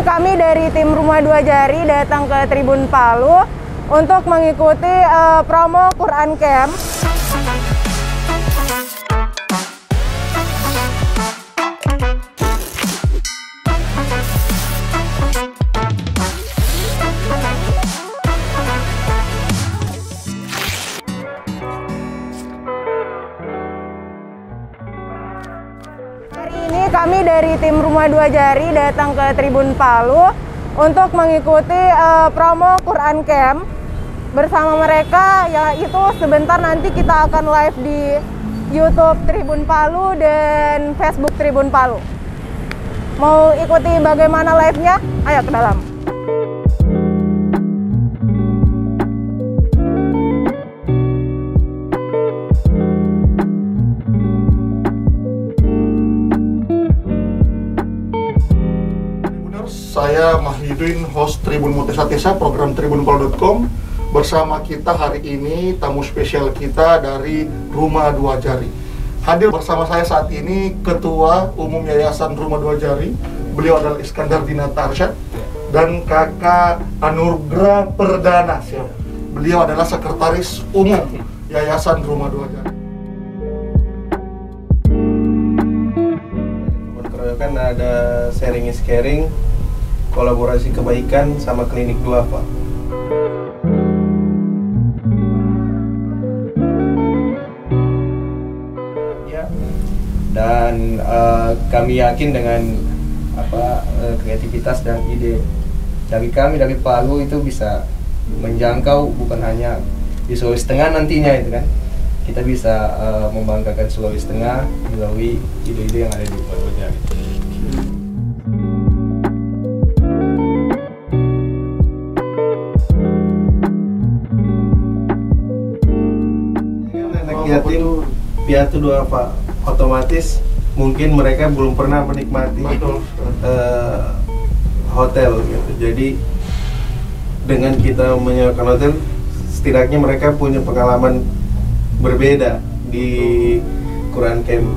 kami dari tim Rumah Dua Jari datang ke Tribun Palu untuk mengikuti promo Quran Camp. Kami dari tim Rumah Dua Jari datang ke Tribun Palu untuk mengikuti promo Quran Camp bersama mereka, yaitu sebentar nanti kita akan live di YouTube Tribun Palu dan Facebook Tribun Palu. Mau ikuti bagaimana live-nya? Ayo ke dalam. Saya Mahyudin, host Tribun Multisatesa, program tribunpalu.com. Bersama kita hari ini tamu spesial kita dari Rumah Dua Jari. Hadir bersama saya saat ini Ketua Umum Yayasan Rumah Dua Jari. Beliau adalah Iskandar Dinata Arsyad dan Kakak Anugrah Perdana. Beliau adalah Sekretaris Umum Yayasan Rumah Dua Jari. Kan ada sharing is caring, kolaborasi kebaikan sama klinik duafa. Ya. Dan kami yakin dengan kreativitas dan ide dari kami dari Palu itu bisa menjangkau bukan hanya di Sulawesi Tengah nantinya itu kan. Kita bisa membanggakan Sulawesi Tengah melalui ide-ide yang ada di Palu Jari. Yatim piatu duafa, otomatis mungkin mereka belum pernah menikmati hotel gitu. Jadi dengan kita menyewakan hotel, setidaknya mereka punya pengalaman berbeda di Quran Camp.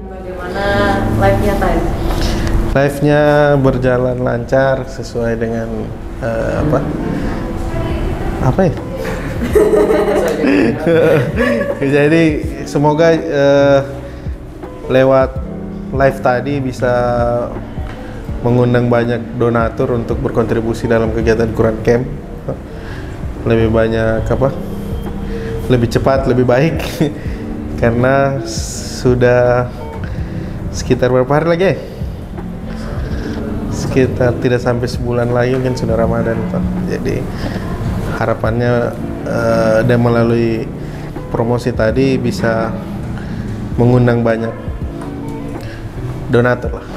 Bagaimana live-nya tadi? Live-nya berjalan lancar sesuai dengan apa ya? Jadi semoga lewat live tadi bisa mengundang banyak donatur untuk berkontribusi dalam kegiatan Quran Camp. Lebih banyak lebih cepat, lebih baik karena sudah sekitar berapa hari lagi ya? Sekitar tidak sampai sebulan lagi kan sudah Ramadan Pak. Jadi harapannya dan melalui promosi tadi bisa mengundang banyak donatur lah.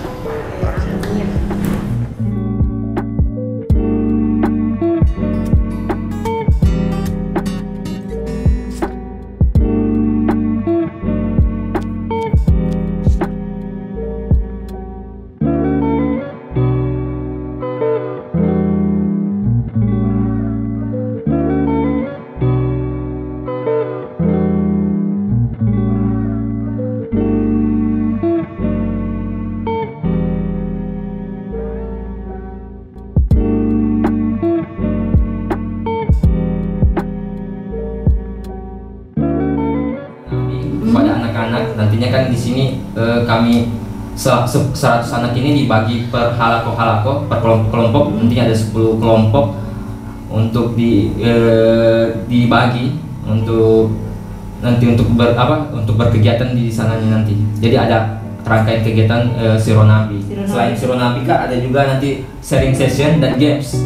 Kepada anak-anak, nantinya kan di sini kami 100 anak ini dibagi per halako-halako, per kelompok, nantinya ada 10 kelompok untuk dibagi untuk berkegiatan di sananya nanti. Jadi ada rangkaian kegiatan Sironabi. Selain Sironabi Kak, ada juga nanti sharing session dan games.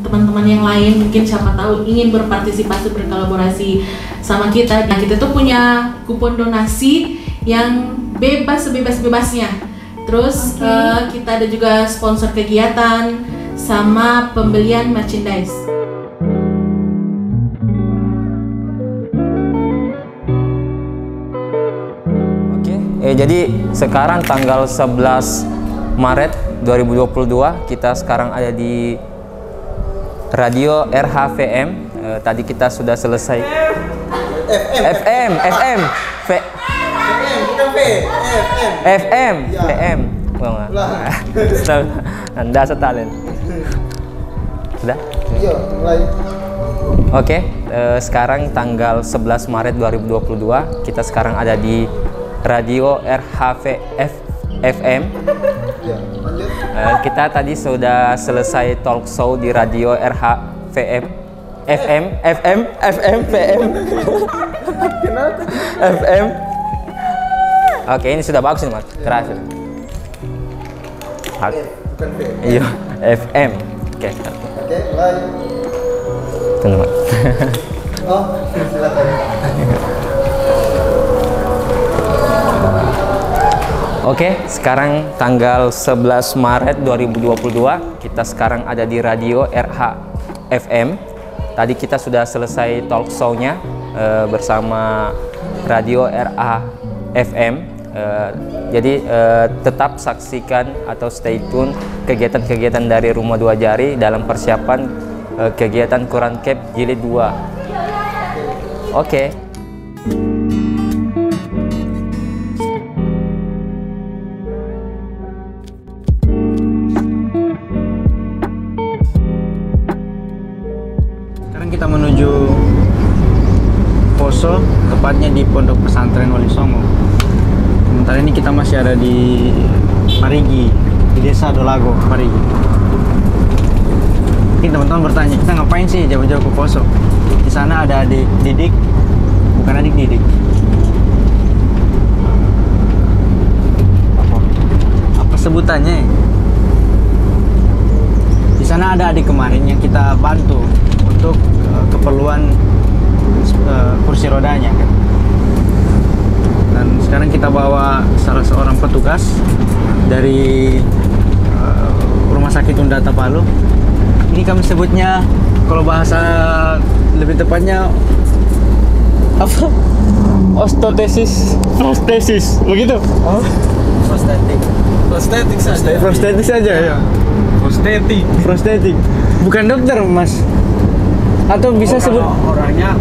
Teman-teman yang lain mungkin siapa tahu ingin berpartisipasi berkolaborasi sama kita. Nah, kita tuh punya kupon donasi yang bebas sebebas-bebasnya. Terus kita ada juga sponsor kegiatan sama pembelian merchandise. Jadi sekarang tanggal 11 Maret 2022. Kita sekarang ada di Radio RHVM. Tadi kita sudah selesai FM Anda setalen. Sudah? Iya, mulai. Oke, sekarang tanggal 11 Maret 2022, kita sekarang ada di Radio RHVFM. Ya, lanjut. Kita tadi sudah selesai talk show di Radio RHVM. FM. Oke, ini sudah bagus nih, Mas. Keras. Bukan V. Iya, FM. Oke, mulai. tunggu, Mas. Oh, silakan. Oke, sekarang tanggal 11 Maret 2022, kita sekarang ada di Radio RHFM. Tadi kita sudah selesai talk show-nya bersama Radio RHFM. Jadi tetap saksikan atau stay tune kegiatan-kegiatan dari Rumah Dua Jari dalam persiapan kegiatan Quran Camp Jilid 2. Oke. Kita menuju Poso, tepatnya di Pondok Pesantren Wali Songo. Sementara ini kita masih ada di Parigi, di Desa Dolago, Parigi. Mungkin teman-teman bertanya, kita ngapain sih jauh-jauh ke Poso? Di sana ada adik didik, bukan adik didik. Apa sebutannya? Di sana ada adik kemarin yang kita bantu untuk keperluan kursi rodanya kan. Dan sekarang kita bawa salah seorang petugas dari Rumah Sakit Undata Palu. Ini kami sebutnya, kalau bahasa lebih tepatnya apa? Prostesis, begitu? Oh, prostetik saja ya. Prostetik. Bukan dokter, Mas. Atau bisa sebut orangnya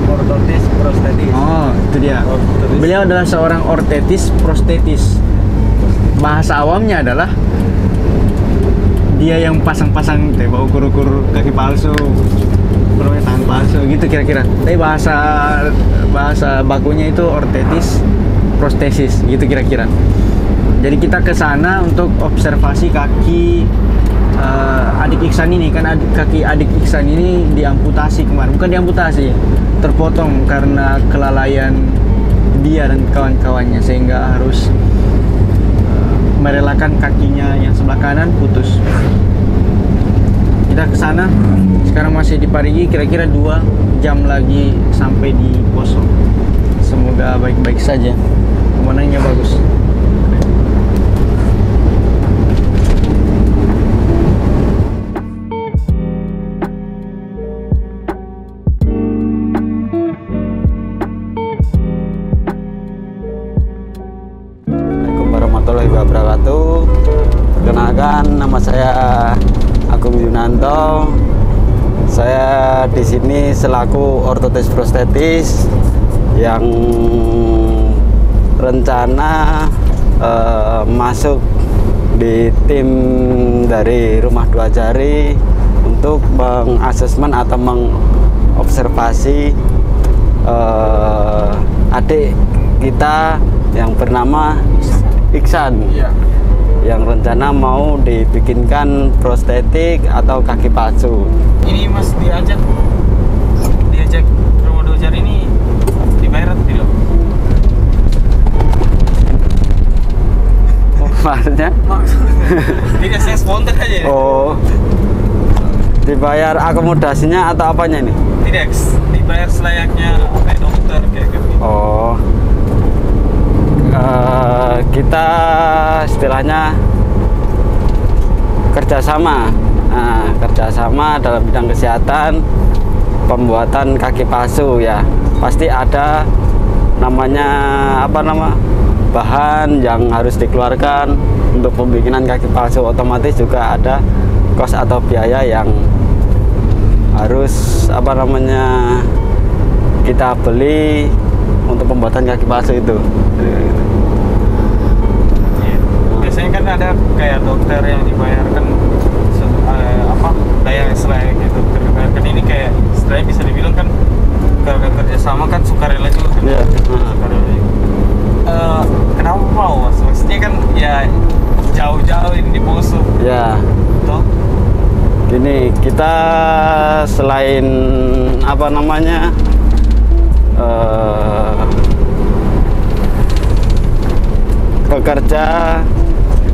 ortotis prostetis. Oh, itu dia. Ortotis. Beliau adalah seorang ortetis prostetis. Bahasa awamnya adalah dia yang pasang-pasang bawa ukur-ukur kaki palsu, tangan palsu gitu kira-kira. Tapi bahasa bakunya itu ortetis prostesis gitu kira-kira. Jadi kita ke sana untuk observasi kaki adik Iksan ini, kan kaki adik Iksan ini diamputasi kemarin. Bukan diamputasi, terpotong karena kelalaian dia dan kawan-kawannya, sehingga harus merelakan kakinya yang sebelah kanan putus. Kita ke sana, sekarang masih di Parigi, kira-kira 2 jam lagi sampai di Poso. Semoga baik-baik saja, pemandangannya bagus. Perkenalkan, nama saya Agung Yunanto. Saya di sini selaku ortotis prostetis yang rencana masuk di tim dari Rumah Dua Jari untuk mengasesmen atau mengobservasi adik kita yang bernama Iksan, yang rencana mau dibikinkan prostetik atau kaki palsu. Ini Mas diajak Rumah Dua Jari ini dibayar atau tidak? Maksudnya? Tidak, saya spontan aja. Oh, dibayar akomodasinya atau apanya ini? Tidak, dibayar selayaknya kayak dokter kayak gitu. Oh, kita istilahnya kerjasama. Nah, kerjasama dalam bidang kesehatan, pembuatan kaki palsu ya. Pasti ada namanya bahan yang harus dikeluarkan, untuk pembikinan kaki palsu, otomatis juga ada kos atau biaya yang harus kita beli untuk pembuatan kaki palsu itu. Biasanya kan ada kayak dokter yang dibayarkan daya selain gitu, kan ini kayak setelahnya bisa dibilang kan kalau kerjasama kan sukarela juga kan. Iya. Sukarela juga. Kenapa mau mas? Maksudnya kan ya jauh-jauh ini di Poso. Ya. Toh? Gini, kita selain bekerja,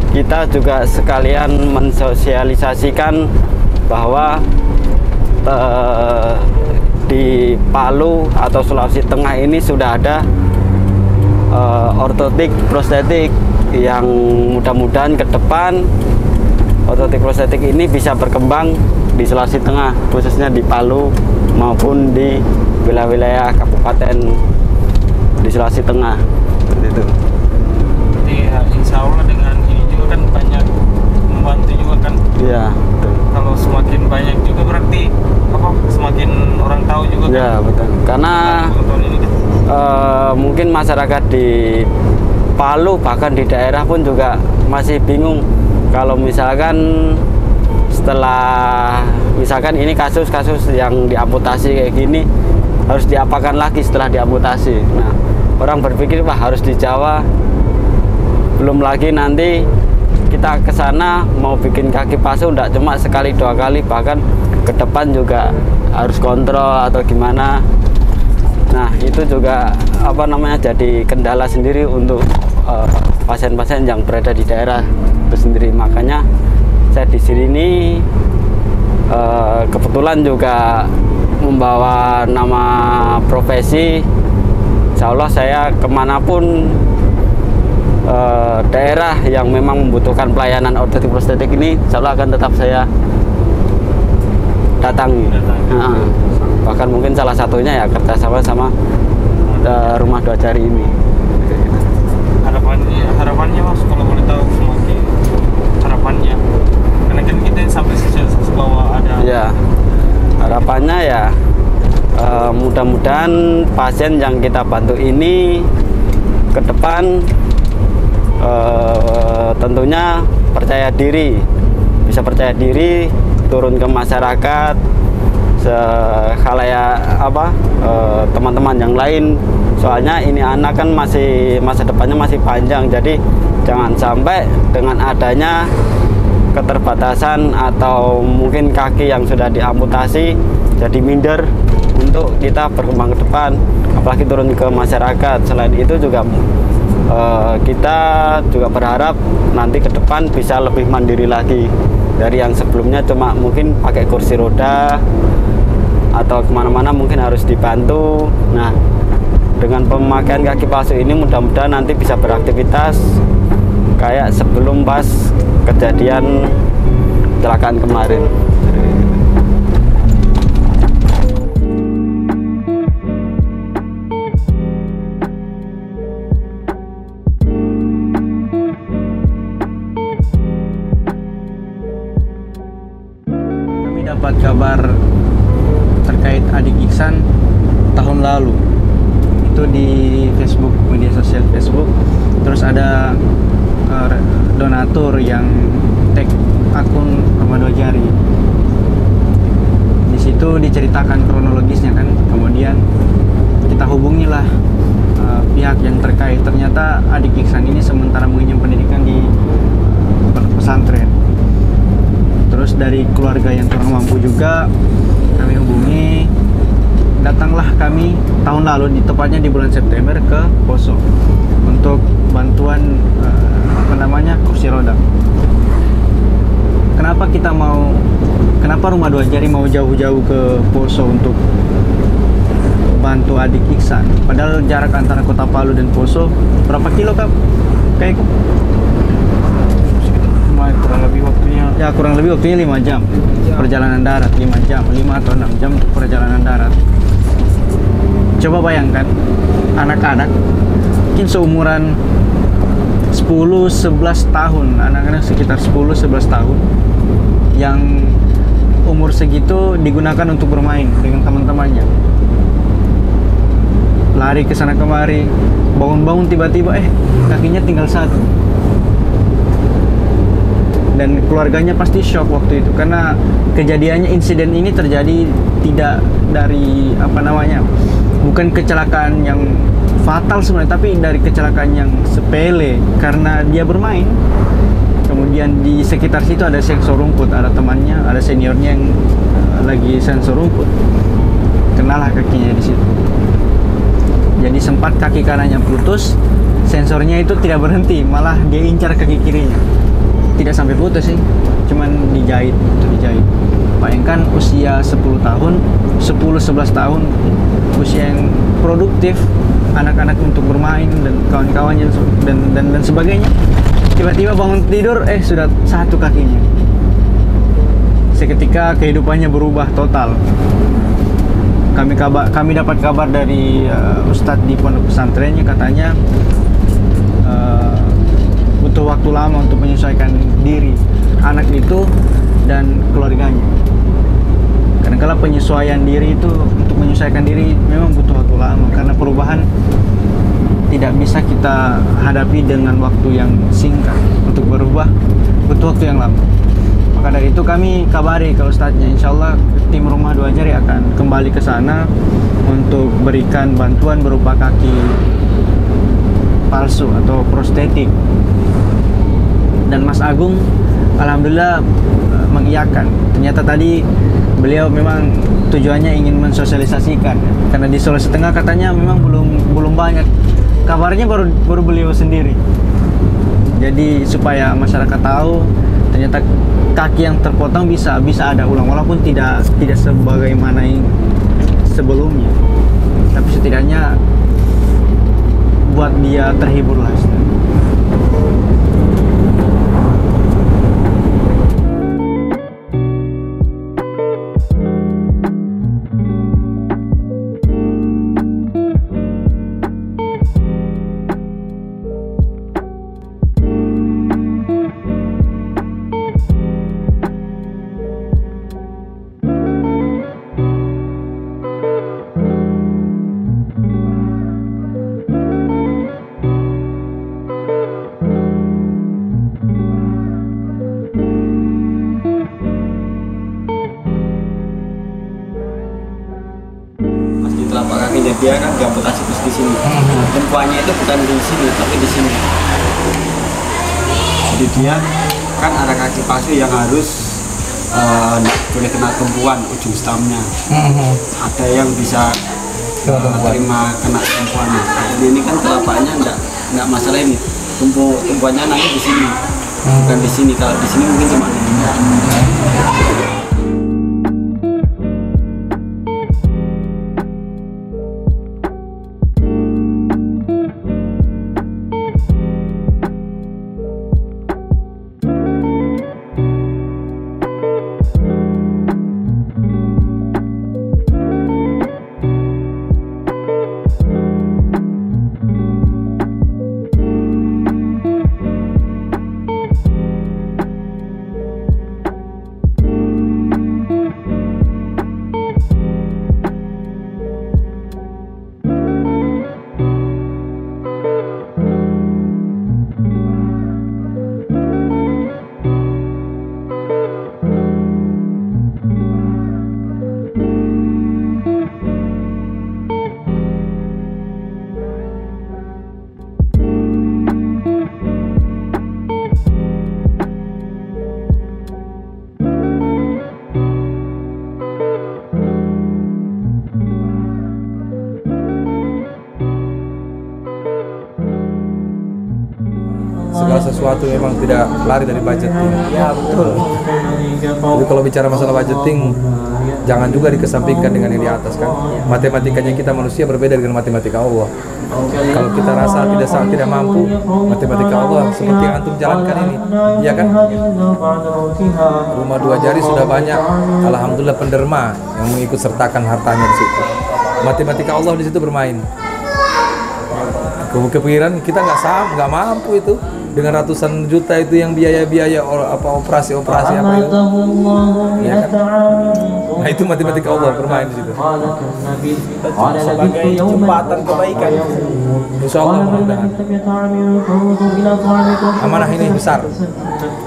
kita juga sekalian mensosialisasikan bahwa di Palu atau Sulawesi Tengah ini sudah ada ortotik prostetik yang mudah-mudahan ke depan ortotik prostetik ini bisa berkembang di Sulawesi Tengah, khususnya di Palu maupun di wilayah-wilayah kabupaten di Sulawesi Tengah, seperti itu. Jadi insya Allah dengan ini juga kan banyak membantu juga kan. Iya, betul. Kalau semakin banyak juga berarti semakin orang tahu juga kan. Iya, betul. Karena ini kan. Mungkin masyarakat di Palu bahkan di daerah pun juga masih bingung kalau misalkan misalkan ini kasus-kasus yang diamputasi kayak gini harus diapakan lagi setelah diamputasi. Nah, orang berpikir harus di Jawa, belum lagi nanti kita ke sana mau bikin kaki palsu enggak cuma sekali dua kali, bahkan ke depan juga harus kontrol atau gimana. Nah, itu juga jadi kendala sendiri untuk pasien-pasien yang berada di daerah itu sendiri. Makanya saya di sini kebetulan juga membawa nama profesi. Insya Allah saya kemanapun daerah yang memang membutuhkan pelayanan ortotik prostetik ini, insya Allah akan tetap saya datangi. Bahkan mungkin salah satunya ya kerjasama sama Rumah Dua Jari ini. Harapannya mas, kalau boleh tahu semakin harapannya, karena kan kita sampai sosialisasi bahwa ada. Ya, harapannya ya mudah-mudahan pasien yang kita bantu ini ke depan tentunya bisa percaya diri, turun ke masyarakat, khalayak teman-teman yang lain. Soalnya ini anak kan masa depannya masih panjang, jadi jangan sampai dengan adanya keterbatasan atau mungkin kaki yang sudah diamputasi jadi minder untuk kita berkembang ke depan, apalagi turun ke masyarakat. Selain itu juga kita juga berharap nanti ke depan bisa lebih mandiri lagi dari yang sebelumnya, cuma mungkin pakai kursi roda atau kemana-mana mungkin harus dibantu. Nah, dengan pemakaian kaki palsu ini mudah-mudahan nanti bisa beraktivitas kayak sebelum pas kejadian kecelakaan kemarin. Kami dapat kabar terkait adik Iksan tahun lalu. Itu di Facebook, media sosial Facebook. Terus ada donatur yang tag akun Rumah Dua Jari. Di situ diceritakan kronologisnya kan. Kemudian kita hubungilah pihak yang terkait. Ternyata adik Iksan ini sementara mengenyam pendidikan di pesantren. Terus dari keluarga yang kurang mampu juga kami hubungi. Datanglah kami tahun lalu, tepatnya di bulan September, ke Poso untuk bantuan kursi roda. Kenapa Rumah Dua Jari mau jauh-jauh ke Poso untuk bantu adik Iksan? Padahal jarak antara kota Palu dan Poso berapa kilo Kak? Kayak kurang lebih waktunya. Ya, kurang lebih waktunya 5 jam. Perjalanan darat 5 jam, 5 atau 6 jam untuk perjalanan darat. Coba bayangkan anak-anak mungkin seumuran 10-11 tahun, anak-anak sekitar 10-11 tahun yang umur segitu digunakan untuk bermain dengan teman-temannya. Lari ke sana kemari, bangun-bangun tiba-tiba kakinya tinggal satu. Dan keluarganya pasti shock waktu itu karena kejadiannya, insiden ini terjadi tidak dari bukan kecelakaan yang fatal sebenarnya, tapi dari kecelakaan yang sepele karena dia bermain. Kemudian di sekitar situ ada sensor rumput, ada temannya, ada seniornya yang lagi sensor rumput, kenalah kakinya di situ. Jadi sempat kaki kanannya putus, sensornya itu tidak berhenti, malah dia incar kaki kirinya. Tidak sampai putus sih, cuman dijahit. Bayangkan usia 10 tahun, 10-11 tahun, usia yang produktif, anak-anak untuk bermain dan kawan-kawannya dan sebagainya. Tiba-tiba bangun tidur, sudah satu kakinya. Seketika kehidupannya berubah total. Kami dapat kabar dari Ustadz di pondok pesantrennya, katanya butuh waktu lama untuk menyesuaikan diri anak itu dan keluarganya. Kadang-kala penyesuaian diri itu, untuk menyesuaikan diri memang butuh waktu lama karena perubahan tidak bisa kita hadapi dengan waktu yang singkat. Untuk berubah butuh waktu yang lama. Maka dari itu kami kabari ke ustadznya, insya Allah tim Rumah Dua Jari akan kembali ke sana untuk berikan bantuan berupa kaki palsu atau prostetik. Dan Mas Agung alhamdulillah mengiyakan. Ternyata tadi beliau memang tujuannya ingin mensosialisasikan, karena di Sulawesi Tengah katanya memang belum banyak kabarnya, baru beliau sendiri. Jadi supaya masyarakat tahu ternyata kaki yang terpotong bisa ada ulang, walaupun tidak sebagaimana yang sebelumnya, tapi setidaknya buat dia terhibur lah. Telapak kakinya dia kan diamputasi terus di sini. Tumpuannya itu bukan di sini, tapi di sini. Jadi dia kan ada kaki palsu yang harus boleh kena tumpuan ujung stamnya. Ada yang bisa terima kena tumpuannya. Jadi ini kan telapaknya enggak masalah ini. Tumpuannya nanti di sini, bukan di sini. Kalau di sini mungkin cuma ini. Segala sesuatu memang tidak lari dari budgeting. Ya betul. Jadi kalau bicara masalah budgeting, jangan juga dikesampingkan dengan yang di atas kan. Matematikanya kita manusia berbeda dengan matematika Allah. Kalau kita rasa tidak mampu, matematika Allah seperti yang antum jalankan ini, iya kan? Rumah Dua Jari sudah banyak, alhamdulillah penderma yang mengikut sertakan hartanya di situ. Matematika Allah di situ bermain. Kepikiran kita nggak mampu itu. dengan ratusan juta itu yang biaya-biaya operasi-operasi apa itu. Ya kan? Nah itu matematika Allah bermain di situ. Sebagai jembatan kebaikan. Insya Allah mudah-mudahan. Amanah ini besar.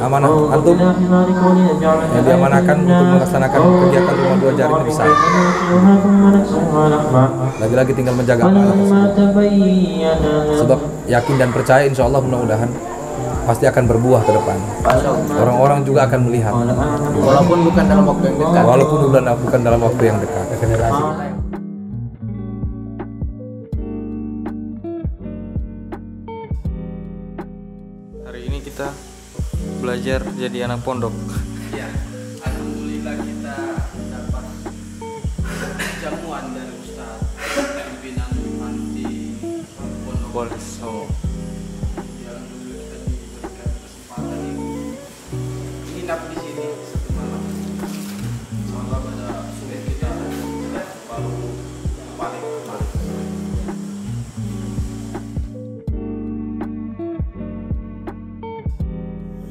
Amanah antum yang diamanahkan untuk melaksanakan kegiatan rumah 2 jari ini besar. Lagi-lagi tinggal menjaga amanah tersebut. Sebab yakin dan percaya insya Allah mudah-mudahan pasti akan berbuah ke depan. Orang-orang juga akan melihat. Walaupun bukan dalam waktu yang dekat. Walaupun bukan dalam waktu yang dekat. Generasi kita. Hari ini kita belajar jadi anak pondok. Ya, alhamdulillah kita dapat jamuan dari Ustaz pimpinan panti pondok Boleh. Oh. Nginap di sini satu malam. Semoga pada sore kita baru balik kembali.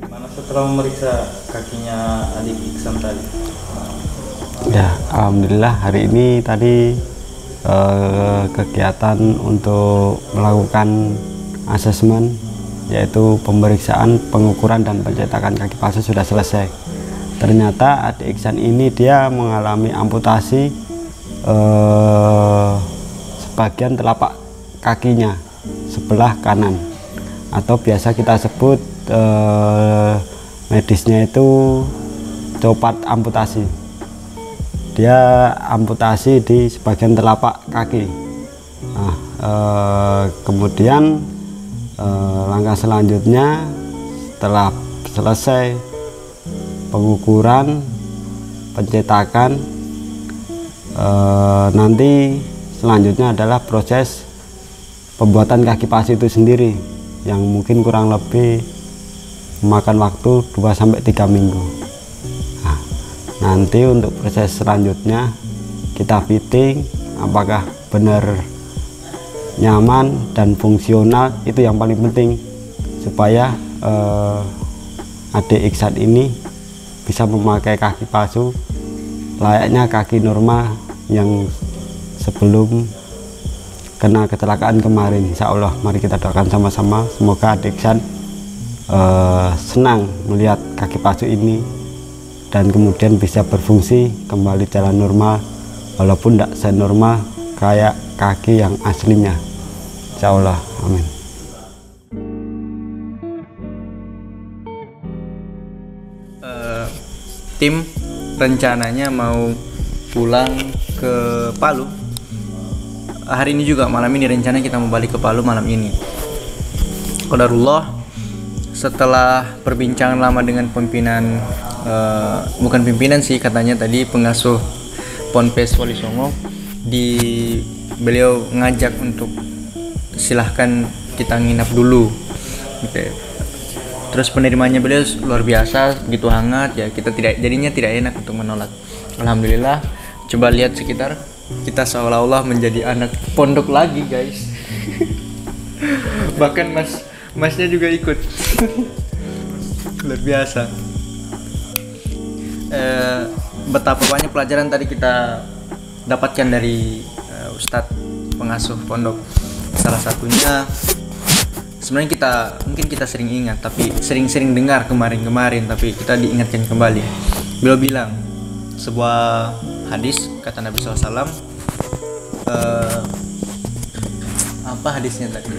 Gimana setelah memeriksa kakinya adik Iksan tadi? Ya, alhamdulillah hari ini tadi kegiatan untuk melakukan asesmen, yaitu pemeriksaan, pengukuran dan pencetakan kaki palsu sudah selesai. Ternyata adik Iksan ini dia mengalami amputasi sebagian telapak kakinya sebelah kanan, atau biasa kita sebut medisnya itu copat amputasi. Dia amputasi di sebagian telapak kaki. Nah, kemudian langkah selanjutnya setelah selesai pengukuran, pencetakan, nanti selanjutnya adalah proses pembuatan kaki palsu itu sendiri, yang mungkin kurang lebih memakan waktu 2-3 minggu. Nah, nanti untuk proses selanjutnya kita fitting apakah benar nyaman dan fungsional, itu yang paling penting supaya adik Iksan ini bisa memakai kaki palsu layaknya kaki normal yang sebelum kena kecelakaan kemarin. Insya Allah mari kita doakan sama-sama, semoga adik Iksan senang melihat kaki palsu ini dan kemudian bisa berfungsi kembali jalan normal, walaupun tidak senormal kayak kaki yang aslinya. Insya Allah, amin. Tim rencananya mau pulang ke Palu hari ini juga. Malam ini rencana kita mau balik ke Palu malam ini. Qadarullah, setelah perbincangan lama dengan pimpinan, bukan pimpinan sih, katanya tadi pengasuh Ponpes Wali Songo, beliau ngajak untuk silahkan kita nginap dulu. Oke. Terus penerimanya beliau luar biasa, begitu hangat ya, kita jadinya tidak enak untuk menolak. Alhamdulillah, coba lihat sekitar, kita seolah-olah menjadi anak pondok lagi guys. Bahkan masnya juga ikut. Luar biasa. Betapa banyak pelajaran tadi kita dapatkan dari Ustadz pengasuh pondok. Salah satunya sebenarnya mungkin kita sering ingat, tapi sering dengar kemarin, tapi kita diingatkan kembali. Beliau bilang sebuah hadis, kata Nabi SAW, apa hadisnya tadi?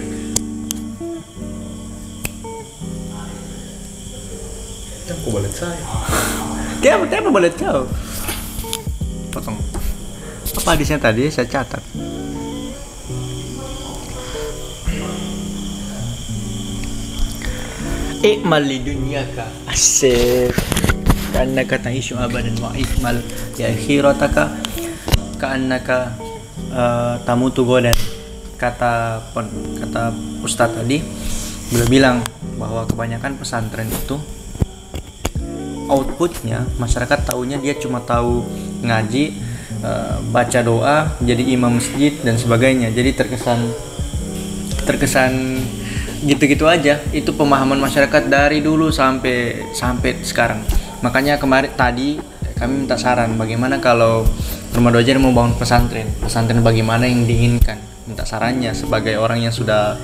Aku boleh saya. Kenapa boleh kau? Potong. Apa hadisnya tadi? Saya catat. Ikmal li dunyaka asyik ka'annaka ta'ishu abadan wa ikmal li akhirataka ka'annaka tamutu godan. Kata Ustadz tadi, beliau bilang bahwa kebanyakan pesantren itu outputnya masyarakat taunya dia cuma tahu ngaji, baca doa, jadi imam masjid dan sebagainya. Jadi terkesan gitu-gitu aja. Itu pemahaman masyarakat dari dulu sampai sekarang. Makanya kemarin tadi kami minta saran bagaimana kalau Rumah Dua Jari mau bangun pesantren bagaimana yang diinginkan, minta sarannya sebagai orang yang sudah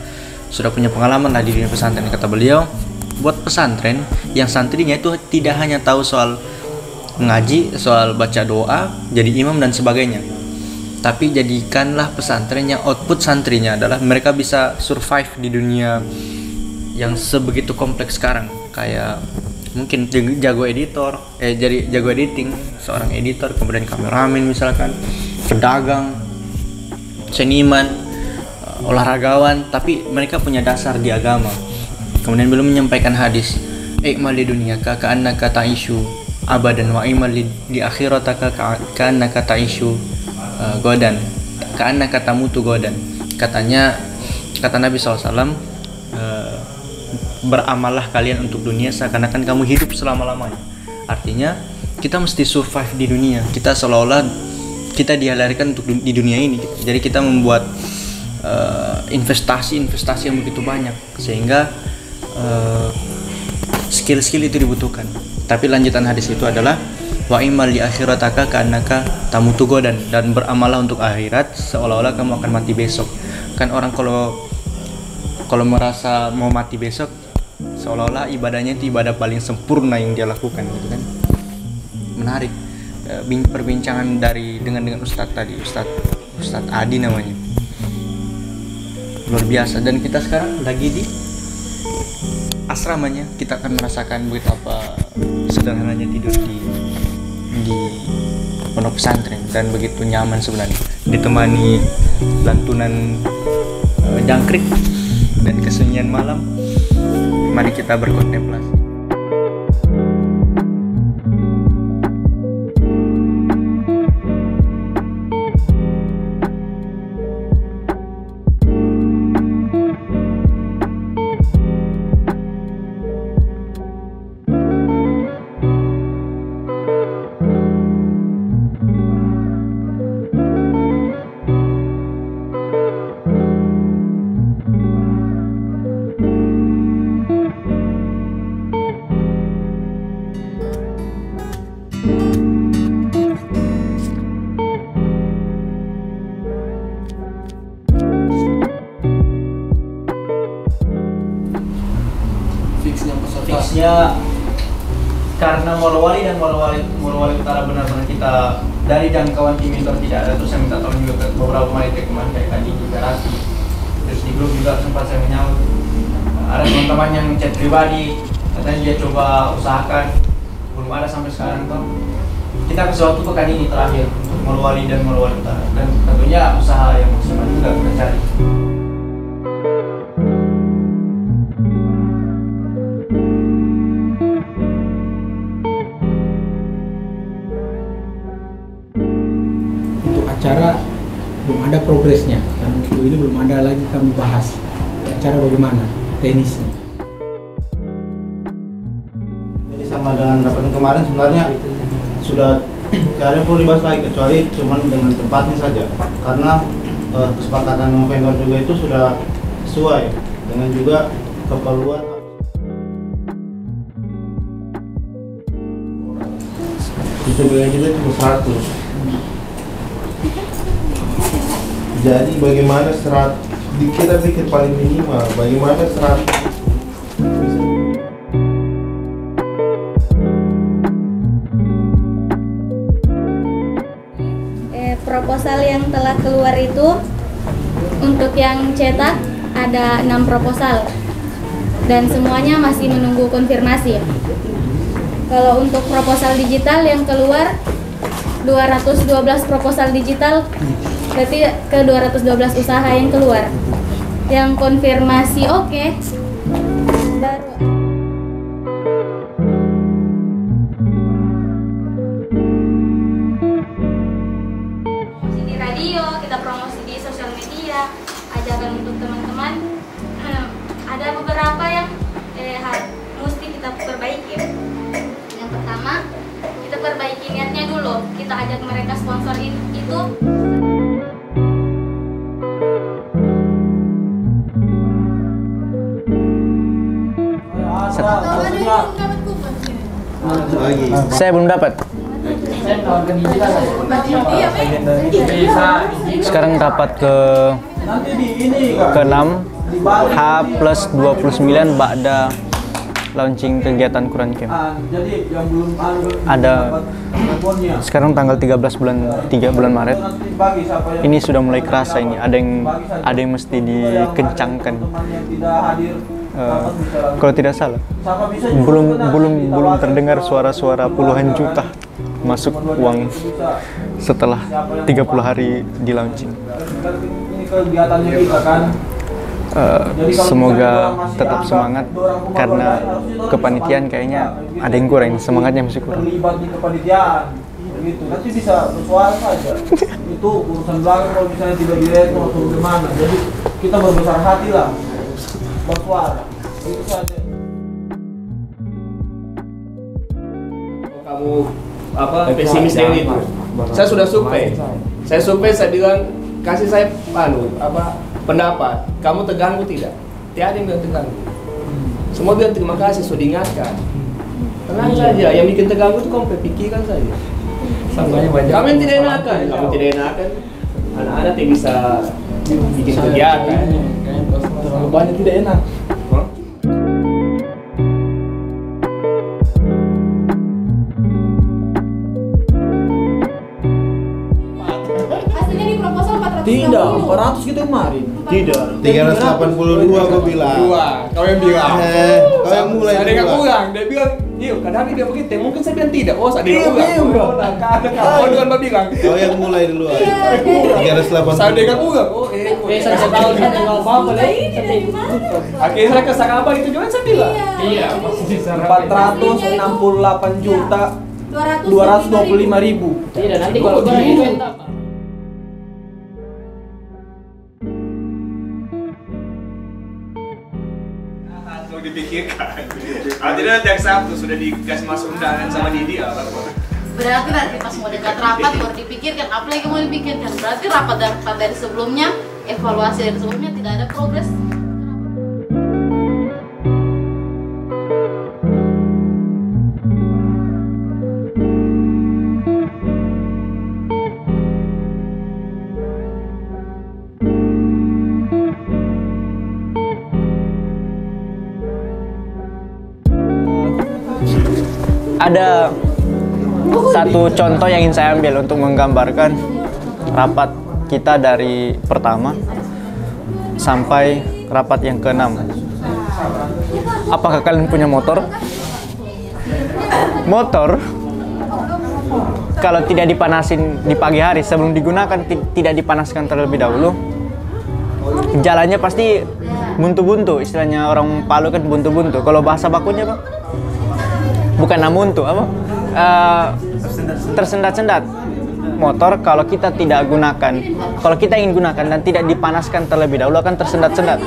punya pengalaman lah di dunia pesantren. Kata beliau, buat pesantren yang santrinya itu tidak hanya tahu soal ngaji, soal baca doa, jadi imam dan sebagainya, tapi jadikanlah pesantren yang output santrinya adalah mereka bisa survive di dunia yang sebegitu kompleks sekarang. Kayak mungkin jago editor, jadi jago editing, seorang editor, kemudian kameramen misalkan, pedagang, seniman, olahragawan, tapi mereka punya dasar di agama. Kemudian belum menyampaikan hadis, ikmal di dunia ka'annaka ta'ishu abadan wa imal di akhirataka ka'annaka ta'ishu godan ka'annaka tamutu godan. Kata Nabi SAW, beramallah kalian untuk dunia seakan-akan kamu hidup selama-lamanya. Artinya kita mesti survive di dunia. Kita seolah-olah kita dilahirkan untuk di dunia ini. Jadi kita membuat investasi yang begitu banyak sehingga skill-skill itu dibutuhkan. Tapi lanjutan hadis itu adalah wa imal li akhirataka ka'annaka tamutu godan, dan beramallah untuk akhirat seolah-olah kamu akan mati besok. Kan orang kalau merasa mau mati besok seolah-olah ibadahnya itu ibadah paling sempurna yang dia lakukan gitu kan. Menarik perbincangan dengan Ustadz tadi, Ustadz Adi namanya. Luar biasa. Dan kita sekarang lagi di asramanya, kita akan merasakan betapa sederhananya tidur di pondok pesantren dan begitu nyaman sebenarnya, ditemani lantunan jangkrik dan kesunyian malam. Mari kita berkontemplasi. Fixnya karena Morowali dan Morowali Utara benar-benar kita dari jangkauan tim Inter tidak ada, terus saya minta tolong juga ke beberapa panitia kemarin kayak tadi juga Rati, terus di grup juga sempat saya menyaut ada teman-teman yang chat pribadi katanya dia coba usahakan, belum ada sampai sekarang tuh. Kita ke suatu pekan ini terakhir untuk Morowali dan Morowali Utara, dan tentunya usaha yang maksimal juga kita cari. Acara belum ada progresnya, dan untuk ini belum ada lagi kami bahas acara bagaimana teknisnya. Jadi sama dengan rapat kemarin sebenarnya sudah tidak ada yang perlu dibahas lagi kecuali cuma dengan tempatnya saja, karena kesepakatan dengan vendor juga itu sudah sesuai dengan juga keperluan. Itu juga cuma 100. Jadi bagaimana kita pikir paling minimal, bagaimana 100 proposal yang telah keluar itu untuk yang cetak ada 6 proposal dan semuanya masih menunggu konfirmasi. Kalau untuk proposal digital yang keluar 212 proposal digital, berarti ke 212 usaha yang keluar. Yang konfirmasi oke, baru promosi di radio, kita promosi di sosial media, ajakan untuk teman-teman. Ada beberapa yang mesti kita perbaiki. Yang pertama, kita perbaiki niatnya dulu. Kita ajak mereka sponsorin itu. Saya belum dapat. Sekarang rapat ke-6 H+29 ba'da launching kegiatan Quran Camp. Ada sekarang tanggal 13 bulan Maret. Ini sudah mulai kerasa ini. Ada yang mesti dikencangkan. Kalau tidak salah, belum terdengar suara-suara puluhan juta masuk uang setelah 30 hari di launching. Semoga tetap semangat karena kepanitiaan kayaknya ada yang kurang, semangatnya masih kurang. Gitu. Nanti bisa bersuara saja. Itu urusan belakang kalau misalnya tidak direspon atau bagaimana. Jadi kita berbesar hati lah bersuara. Itu saja. Kamu pesimis dengan itu. Saya sudah survei. Saya bilang kasih saya pendapat. Kamu terganggu tidak? Tiada yang bilang terganggu. Semua bilang terima kasih sudah diingatkan. Tenang saja. Yang bikin terganggu itu kamu pikirkan saja. Kamu yang tidak enakan, anak-anak tidak bisa bikin kegiatan. Terlalu banyak tidak enak. Hasilnya di proposal 400. Tidak, 400 kita kemarin. Tidak. 382 aku bilang. Kau yang bilang. Kau yang mulai. Ada yang kurang. Dia bilang, yuk, kadang dia begitu. Mungkin saya bilang tidak. Oh, saya kurang. Kau dengan babi bilang. Kau yang mulai duluan. 380. Saya dengan kurang. Oh, saya tahu dia tinggal apa deh. Akhirnya saya ke Sakaba itu juga saya bilang. Iya. 468 juta 225 ribu. Tidak, nanti kalau itu dipikirkan. Artinya yang Sabtu sudah dikasih masuk undangan sama dia Berarti nanti pas mau dekat rapat baru dipikirkan apa lagi mau dipikirkan. Berarti rapat dari sebelumnya, evaluasi dari sebelumnya tidak ada progres. Ada satu contoh yang ingin saya ambil untuk menggambarkan rapat kita dari pertama sampai rapat yang ke-6. Apakah kalian punya motor? Motor kalau tidak dipanasin di pagi hari sebelum digunakan, tidak dipanaskan terlebih dahulu, jalannya pasti buntu-buntu. Istilahnya orang Palu kan buntu-buntu. Kalau bahasa bakunya apa? Bukan namuntu, apa? Tersendat-sendat. Motor kalau kita tidak gunakan, kalau kita ingin gunakan dan tidak dipanaskan terlebih dahulu akan tersendat-sendat.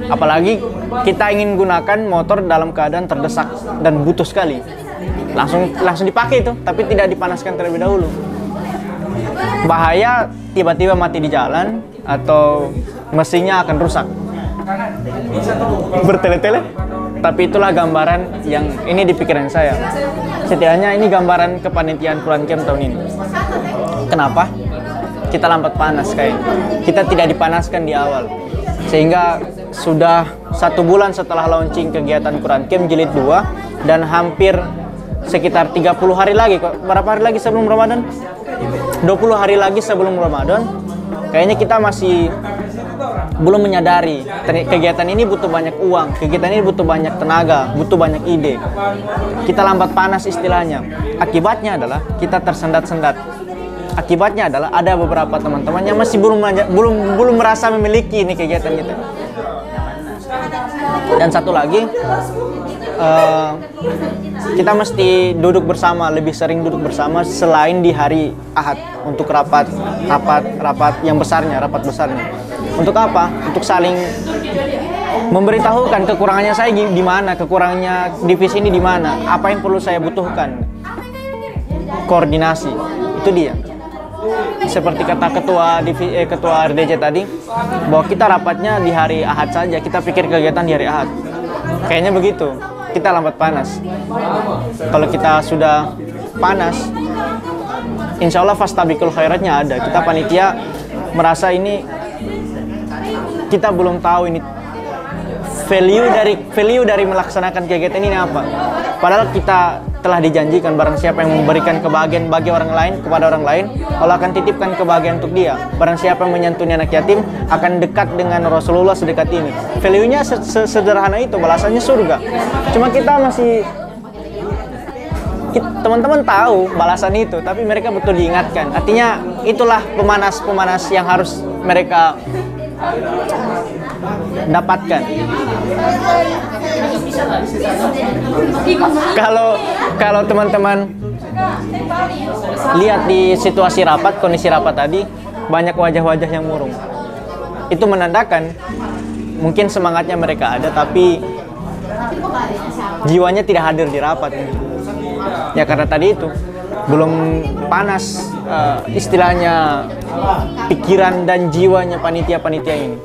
Apalagi kita ingin gunakan motor dalam keadaan terdesak dan butuh sekali. Langsung dipakai itu, tapi tidak dipanaskan terlebih dahulu. Bahaya tiba-tiba mati di jalan atau mesinnya akan rusak. Bertele-tele. Tapi itulah gambaran yang ini di pikiran saya. Setidaknya ini gambaran kepanitiaan Quran Camp tahun ini. Kenapa? Kita lambat panas kayak. Kita tidak dipanaskan di awal. Sehingga sudah 1 bulan setelah launching kegiatan Quran Camp jilid 2 dan hampir sekitar 30 hari lagi. Berapa hari lagi sebelum Ramadan? 20 hari lagi sebelum Ramadan. Kayaknya kita masih belum menyadari kegiatan ini butuh banyak uang, kegiatan ini butuh banyak tenaga, butuh banyak ide. Kita lambat panas istilahnya. Akibatnya adalah kita tersendat-sendat. Akibatnya adalah ada beberapa teman-teman yang masih belum merasa memiliki ini kegiatan kita. Dan satu lagi, kita mesti duduk bersama, lebih sering duduk bersama selain di hari Ahad untuk rapat yang besarnya, rapat besarnya. Untuk apa? Untuk saling memberitahukan kekurangannya saya di mana, kekurangannya divisi ini di mana, apa yang perlu saya butuhkan. Koordinasi, itu dia. Seperti kata ketua RDJ tadi, bahwa kita rapatnya di hari Ahad saja, kita pikir kegiatan di hari Ahad. Kayaknya begitu. kita lambat panas. Kalau kita sudah panas, insya Allah fastabiqul khairatnya ada. Kita panitia merasa ini kita belum tahu ini value dari melaksanakan kegiatan ini apa. Padahal kita telah dijanjikan barang siapa yang memberikan kebahagiaan bagi orang lain kepada orang lain, Allah akan titipkan kebahagiaan untuk dia. Barang siapa yang menyantuni anak yatim akan dekat dengan Rasulullah sedekat ini. Value-nya sederhana itu, balasannya surga. Cuma kita masih teman-teman tahu balasan itu, tapi mereka betul diingatkan. Artinya itulah pemanas yang harus mereka dapatkan. Kalau teman-teman lihat di situasi rapat, kondisi rapat tadi, banyak wajah-wajah yang murung. Itu menandakan mungkin semangatnya mereka ada, tapi jiwanya tidak hadir di rapat. Ya karena tadi itu belum panas istilahnya pikiran dan jiwanya panitia-panitia ini.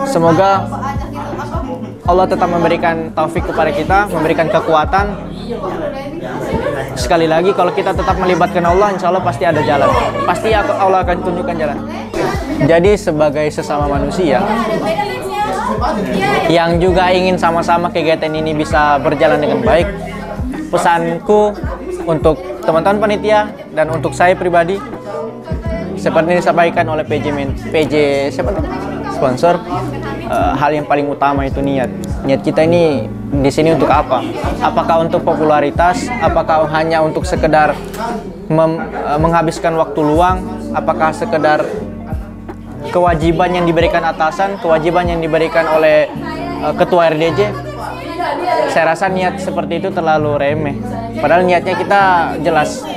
Semoga Allah tetap memberikan taufik kepada kita, memberikan kekuatan. Sekali lagi, kalau kita tetap melibatkan Allah, insya Allah pasti ada jalan. Pasti Allah akan tunjukkan jalan. Jadi sebagai sesama manusia yang juga ingin sama-sama kegiatan ini bisa berjalan dengan baik, pesanku untuk teman-teman panitia dan untuk saya pribadi, seperti disampaikan oleh PJ siapa tuh? Sponsor, hal yang paling utama itu niat. Niat kita ini di sini untuk apa? Apakah untuk popularitas? Apakah hanya untuk sekedar menghabiskan waktu luang? Apakah sekedar kewajiban yang diberikan atasan, kewajiban yang diberikan oleh ketua RDJ? Saya rasa niat seperti itu terlalu remeh. Padahal niatnya kita jelas.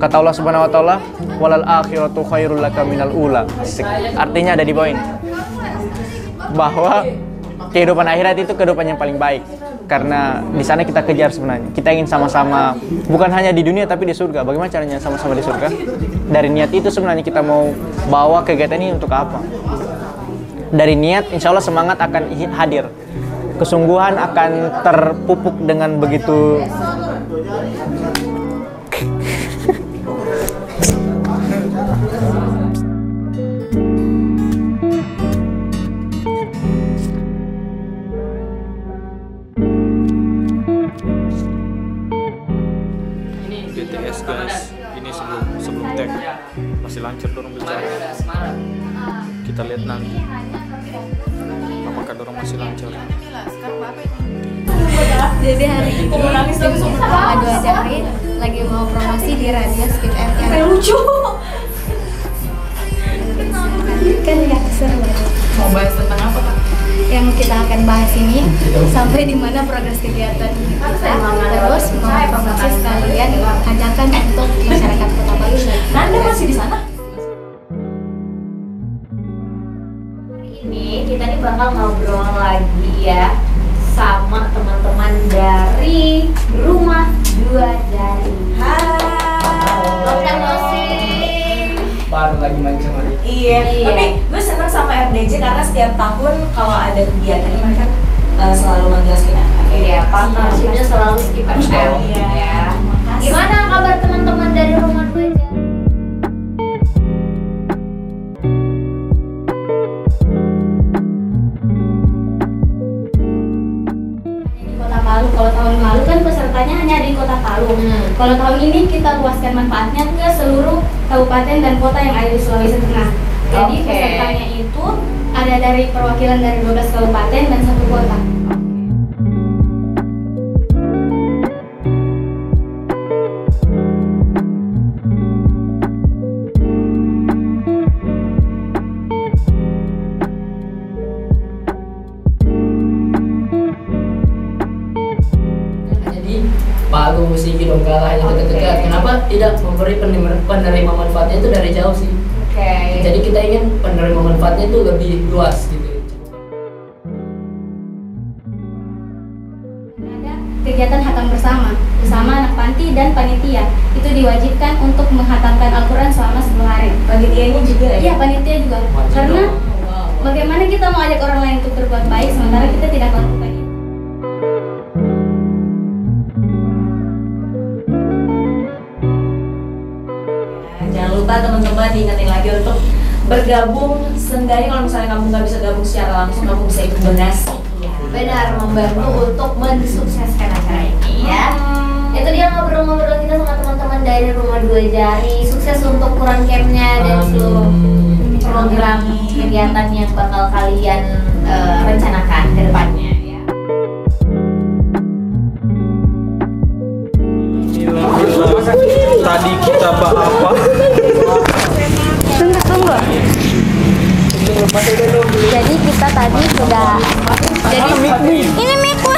Kata Allah Subhanahu wa taala, "Walal akhiratu khairul laka minal ula." Artinya ada di poin bahwa kehidupan akhirat itu kehidupan yang paling baik. Karena di sana kita kejar sebenarnya. Kita ingin sama-sama bukan hanya di dunia tapi di surga. Bagaimana caranya sama-sama di surga? Dari niat itu sebenarnya kita mau bawa kegiatan ini untuk apa? Dari niat insya Allah semangat akan hadir. Kesungguhan akan terpupuk dengan begitu BTS guys, ini sebelum tag masih lancar dorong bicara. Kita lihat nanti apakah dorong masih lancar. Jadi hari ini tim Roma 2 Jari lagi mau promosi di radio Skip FM. Lucu. Kan ya seru. Mau bahas tentang apa, Kak? Yang kita akan bahas ini sampai di mana progres kegiatan kita, terus mempromosi sekalian ajakan untuk masyarakat Kota Palu. Nanda masih di sana? Ini kita nih bakal ngobrol lagi ya sama teman-teman dari Rumah 2 Jari. Hai. Baru lagi main sama dia. Iya. Tapi gue seneng sama RDJ karena setiap tahun kalau ada kegiatan ini mereka selalu manggil Skip FM. Iya, partnershipnya selalu Skip FM. Iya. Gimana kabar teman-teman dari Rumah 2 Jari? Kalau tahun lalu kan pesertanya hanya ada di Kota Palu. Kalau tahun ini kita luaskan manfaatnya ke seluruh kabupaten dan kota yang ada di Sulawesi Tengah. Jadi pesertanya itu ada dari perwakilan dari 12 kabupaten dan 1 kota. Palu, Musiki, Donggala hanya dekat-dekat. Kenapa tidak memberi penerima manfaatnya itu dari jauh sih? Jadi kita ingin penerima manfaatnya itu lebih luas gitu. Ada kegiatan hatam bersama anak panti dan panitia. Itu diwajibkan untuk menghatamkan Al-Quran selama 10 hari. Panitianya juga ya? Iya, panitia juga. Karena bagaimana kita mau ajak orang lain untuk berbuat baik sementara kita tidak melakukan itu. minta teman-teman diingetin lagi untuk bergabung. Seenggaknya kalau misalnya kamu nggak bisa gabung secara langsung, kamu bisa ikut donasi. Benar, membantu untuk mensukseskan acara ini ya. Itu dia ngobrol-ngobrol kita sama teman-teman dari Rumah Dua Jari. Sukses untuk Quran Camp-nya dan seluruh program kegiatan yang bakal kalian rencanakan ke depannya ya. Tadi kita bahas apa? Tunggu. Jadi kita tadi sudah ini miku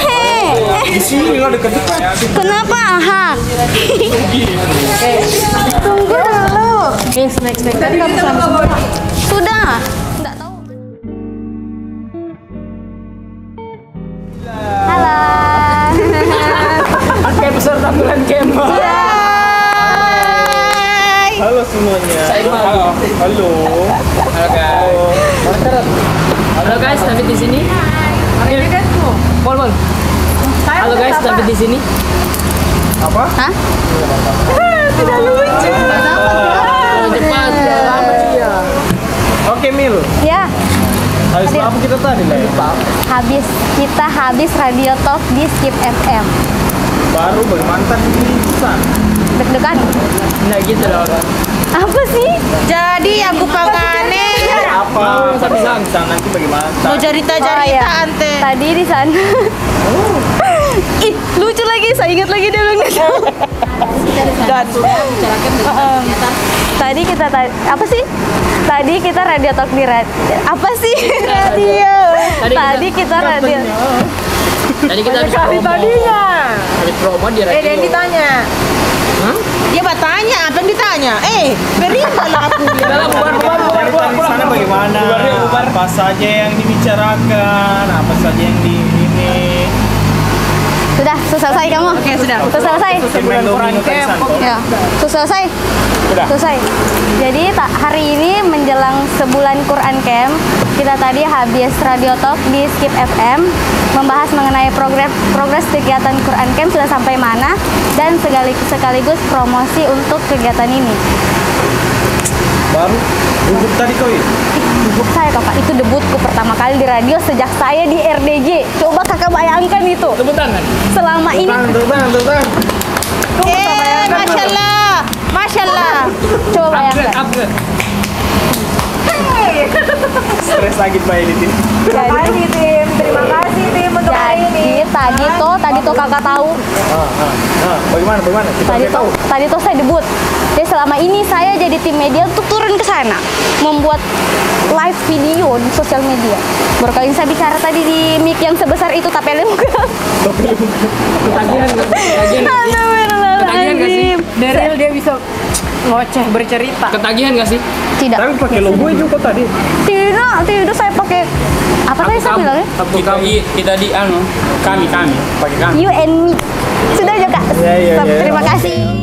Di sini lah dekat-dekat. Kenapa? Aha. Tunggu dulu. Next. Tadi kamu sama Sudah. Halo. Pakai peserta bulan camp. Halo semuanya. Halo. Halo. Halo guys. Halo guys, David di sini. Pol. Halo guys, David di sini. Apa? Hah? Tidak lucu. Cepat. Oke Mil. Ya. Habis apa kita tadi lah? Kita habis radio talk di Skip FM. Baru bermantan di sana. Deg-degan? Nggak gitu loh. Apa sih? Jadi aku pangane. Apa? Nanti bagaimana? Mau cerita ante. Tadi di sana. Ih, lucu lagi. Saya ingat lagi dulu nggak tahu. Tadi kita apa sih? Tadi kita radio talk di radio. Apa sih? Radio. Tadi kita radio. Tadi kita habis Kali promo. tadinya. Habis promo di radio. Dia ditanya. Dia bertanya, apa yang ditanya? Berikanlah aku. Bubar. Sana bagaimana? Apa saja yang dibicarakan? Apa saja yang di ini? Sudah selesai kamu? Oke, sudah. Selesai. Ya, selesai. Selesai. Jadi hari ini menjelang sebulan Quran Camp, kita tadi habis radio talk di Skip FM membahas mengenai progres kegiatan Quran Camp sudah sampai mana dan sekaligus promosi untuk kegiatan ini. Baru debut tadi kau ya? Debut saya kakak, itu debutku pertama kali di radio sejak saya di RDJ. Coba kakak bayangkan itu. Teputan kan? Selama ini. Teputan. Masya Allah. Coba bayangkan. Upgrade. Stres lagi Mbak ini. Jadi tim, terima kasih tim untuk hari ini. Tadi tuh kakak tahu. Bagaimana? Tadi tuh saya debut. Jadi selama ini saya jadi tim media untuk turun ke sana membuat live video di sosial media. Baru kali ini saya bicara tadi di mic yang sebesar itu tapi muka. Ketagihan nggak sih? Daryl dia bisa ngoceh bercerita. Ketagihan nggak sih? Tidak. Tapi pakai logo juga tadi. Tidak saya pakai apa tadi saya bilangnya? Kita di kami pakai kami. You and me. Sudah juga. Ya. Terima kasih.